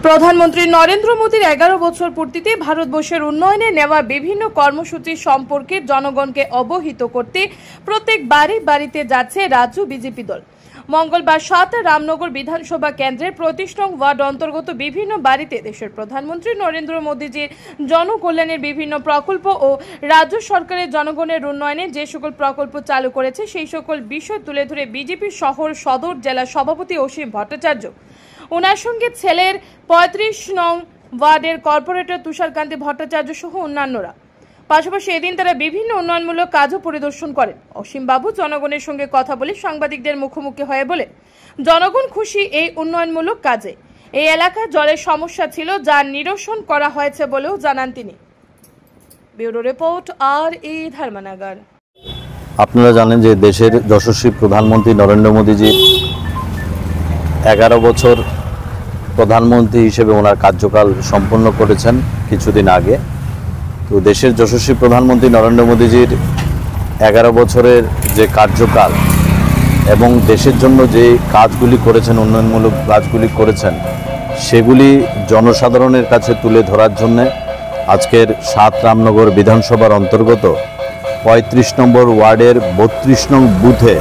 প্রধানমন্ত্রী নরেন্দ্র মোদীর 11 বছর পূর্তিতে ভারতবর্ষের উন্নয়নে নেওয়া বিভিন্ন কর্মসূচি সম্পর্কে জনগণকে অবহিত করতে প্রত্যেক বাড়িতে যাচ্ছে রাজ্য বিজেপি দল। মঙ্গলবার 7 রামনগর বিধানসভা কেন্দ্রের 25 নং ওয়ার্ড অন্তর্গত বিভিন্ন বাড়িতে দেশের প্রধানমন্ত্রী নরেন্দ্র মোদীজির জনকল্যাণের বিভিন্ন প্রকল্প ও রাজ্য সরকারের জনগণের উন্নয়নে যে সকল প্রকল্প চালু করেছে সেই সকল বিষয় তুলে ধরে বিজেপি শহর সদর জেলা সভাপতি অসীম ভট্টাচার্য, ওনার সঙ্গে ছেলের 35 নং ওয়ার্ডের কর্পোরেটর তুষারকান্তি ভট্টাচার্য সহ অন্যান্যরা। পাশাপাশি এদিন তারা বিভিন্ন উন্নয়নমূলক কাজও পরিদর্শন করেন। অসীম বাবু জনগণের সঙ্গে কথা বলে সাংবাদিকদের মুখোমুখি হয়ে বলে, জনগণ খুশি এই উন্নয়নমূলক কাজে। এই এলাকায় জলের সমস্যা ছিল, যা নিরসন করা হয়েছে বলেও জানান তিনি। Bureau report R A. ধর্মনগর। আপনারা জানেন যে দেশের যশস্বী প্রধানমন্ত্রী নরেন্দ্র মোদীজি 11 বছর প্রধানমন্ত্রী হিসেবে ওনার কার্যকাল সম্পন্ন করেছেন কিছুদিন আগে। তো দেশের যশস্বী প্রধানমন্ত্রী নরেন্দ্র মোদীজির 11 বছরের যে কার্যকাল এবং দেশের জন্য যে কাজগুলি করেছেন, উন্নয়নমূলক কাজগুলি করেছেন, সেগুলি জনসাধারণের কাছে তুলে ধরার জন্যে আজকের 7 রামনগর বিধানসভার অন্তর্গত 35 নম্বর ওয়ার্ডের 32 নং বুথে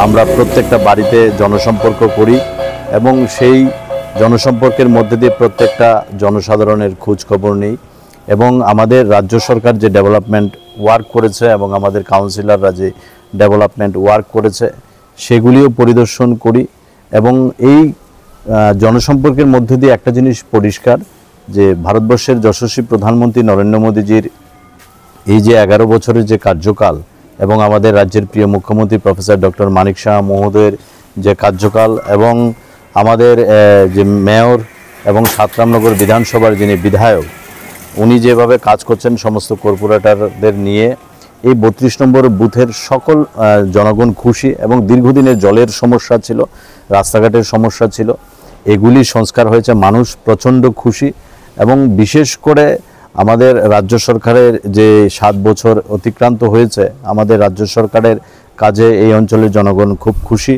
আমরা প্রত্যেকটা বাড়িতে জনসম্পর্ক করি এবং সেই জনসম্পর্কের মধ্যে দিয়ে প্রত্যেকটা জনসাধারণের খোঁজ খবর নিই এবং আমাদের রাজ্য সরকার যে ডেভেলপমেন্ট ওয়ার্ক করেছে এবং আমাদের কাউন্সিলররা যে ডেভেলপমেন্ট ওয়ার্ক করেছে সেগুলিও পরিদর্শন করি। এবং এই জনসম্পর্কের মধ্যে দিয়ে একটা জিনিস পরিষ্কার যে ভারতবর্ষের যশস্বী প্রধানমন্ত্রী নরেন্দ্র মোদীজির এই যে 11 বছরের যে কার্যকাল এবং আমাদের রাজ্যের প্রিয় মুখ্যমন্ত্রী প্রফেসর ডক্টর মানিক শাহ মহোদয়ের যে কার্যকাল এবং আমাদের যে মেয়র এবং 7 রামনগর বিধানসভার যিনি বিধায়ক, উনি যেভাবে কাজ করছেন সমস্ত কর্পোরেটরদের নিয়ে, এই 32 নম্বর বুথের সকল জনগণ খুশি এবং দীর্ঘদিনের জলের সমস্যা ছিল, রাস্তাঘাটের সমস্যা ছিল, এগুলি সংস্কার হয়েছে, মানুষ প্রচণ্ড খুশি। এবং বিশেষ করে আমাদের রাজ্য সরকারের যে 7 বছর অতিক্রান্ত হয়েছে, আমাদের রাজ্য সরকারের কাজে এই অঞ্চলের জনগণ খুব খুশি।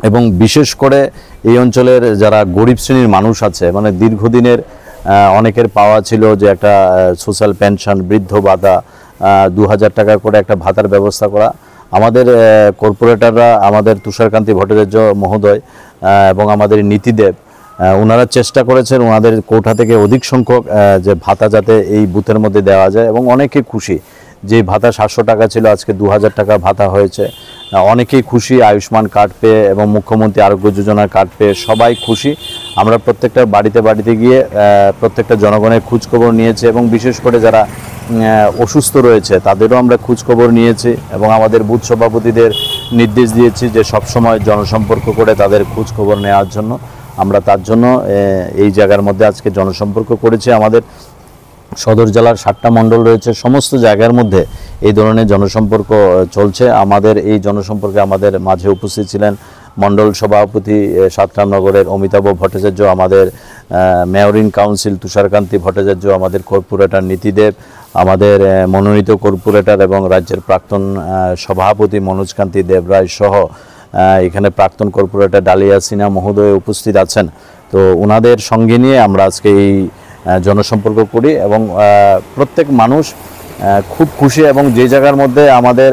এবং বিশেষ করে এই অঞ্চলের যারা গরিব শ্রেণীর মানুষ আছে, মানে দীর্ঘদিনের অনেকের পাওয়া ছিল যে একটা সোশ্যাল পেনশন, বৃদ্ধ ভাতা, 2000 টাকা করে একটা ভাতার ব্যবস্থা করা, আমাদের কর্পোরেটররা, আমাদের তুষারকান্তি ভট্টাচার্য মহোদয় এবং আমাদের নীতিদেব, ওনারা চেষ্টা করেছেন ওনাদের কোঠা থেকে অধিক সংখ্যক যে ভাতা যাতে এই বুথের মধ্যে দেওয়া যায় এবং অনেকে খুশি। যে ভাতা 700 টাকা ছিল আজকে 2000 টাকা ভাতা হয়েছে, অনেকেই খুশি। আয়ুষ্মান কার্ড পেয়ে এবং মুখ্যমন্ত্রী আরোগ্য যোজনার কার্ড পেয়ে সবাই খুশি। আমরা প্রত্যেকটা বাড়িতে গিয়ে প্রত্যেকটা জনগণের খোঁজখবর নিয়েছি এবং বিশেষ করে যারা অসুস্থ রয়েছে তাদেরও আমরা খোঁজখবর নিয়েছি এবং আমাদের বুথ সভাপতিদের নির্দেশ দিয়েছি যে সবসময় জনসম্পর্ক করে তাদের খোঁজখবর নেওয়ার জন্য। আমরা তার জন্য এই জায়গার মধ্যে আজকে জনসম্পর্ক করেছি। আমাদের সদর জেলার 7টা মণ্ডল রয়েছে, সমস্ত জায়গার মধ্যে এই ধরনের জনসম্পর্ক চলছে। আমাদের এই জনসম্পর্কে আমাদের মাঝে উপস্থিত ছিলেন মণ্ডল সভাপতি 7 রামনগরের অমিতাভ ভট্টাচার্য, আমাদের mayor in council Tusharkanti Bhattacharya, আমাদের কর্পোরেটর নীতিদেব, আমাদের মনোনীত কর্পোরেটর এবং রাজ্যের প্রাক্তন সভাপতি মনোজকান্তি দেবরায় সহ এখানে প্রাক্তন কর্পোরেটর ডালিয়া সিনহা মহোদয় উপস্থিত আছেন। তো ওনাদের সঙ্গে নিয়ে আমরা আজকে এই জনসম্পর্ক করি এবং প্রত্যেক মানুষ খুব খুশি। এবং যে জায়গার মধ্যে আমাদের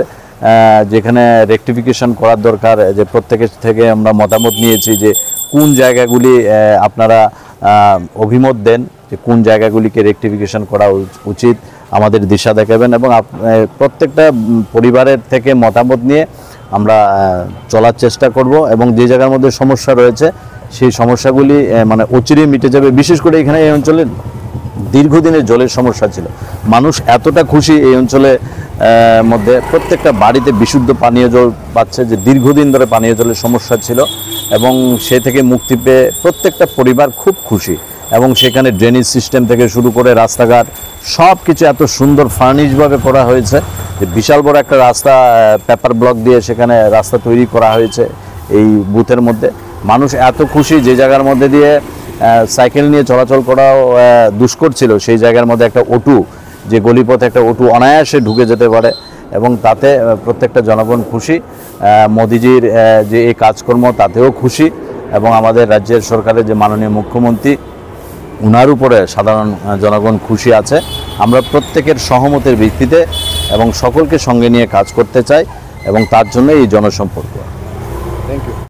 যেখানে রেকটিফিকেশন করার দরকার, যে প্রত্যেকের থেকে আমরা মতামত নিয়েছি যে কোন জায়গাগুলি আপনারা অভিমত দেন, যে কোন জায়গাগুলিকে রেকটিফিকেশন করা উচিত, আমাদের দিশা দেখাবেন এবং প্রত্যেকটা পরিবারের থেকে মতামত নিয়ে আমরা চলার চেষ্টা করব এবং যে জায়গার মধ্যে সমস্যা রয়েছে সেই সমস্যাগুলি মানে অচিরেই মিটে যাবে। বিশেষ করে এখানে এই অঞ্চলে দীর্ঘদিনের জলের সমস্যা ছিল, মানুষ এতটা খুশি এই অঞ্চলে মধ্যে প্রত্যেকটা বাড়িতে বিশুদ্ধ পানীয় জল পাচ্ছে, যে দীর্ঘদিন ধরে পানীয় জলের সমস্যা ছিল এবং সে থেকে মুক্তি পেয়ে প্রত্যেকটা পরিবার খুব খুশি। এবং সেখানে ড্রেনেজ সিস্টেম থেকে শুরু করে রাস্তাঘাট সব কিছু এত সুন্দর ফার্নিশভাবে করা হয়েছে যে বিশাল বড় একটা রাস্তা পেপার ব্লক দিয়ে সেখানে রাস্তা তৈরি করা হয়েছে এই বুথের মধ্যে। মানুষ এত খুশি, যে জায়গার মধ্যে দিয়ে সাইকেল নিয়ে চলাচল করাও দুষ্কর ছিল সেই জায়গার মধ্যে একটা অটো, যে গলিপথে একটা অটো অনায়াসে ঢুকে যেতে পারে এবং তাতে প্রত্যেকটা জনগণ খুশি। মোদিজির যে এই কাজকর্ম তাতেও খুশি এবং আমাদের রাজ্যের সরকারের যে মাননীয় মুখ্যমন্ত্রী উনার উপরে সাধারণ জনগণ খুশি আছে। আমরা প্রত্যেকের সহমতের ভিত্তিতে এবং সকলকে সঙ্গে নিয়ে কাজ করতে চাই এবং তার জন্য এই জনসম্পর্ক।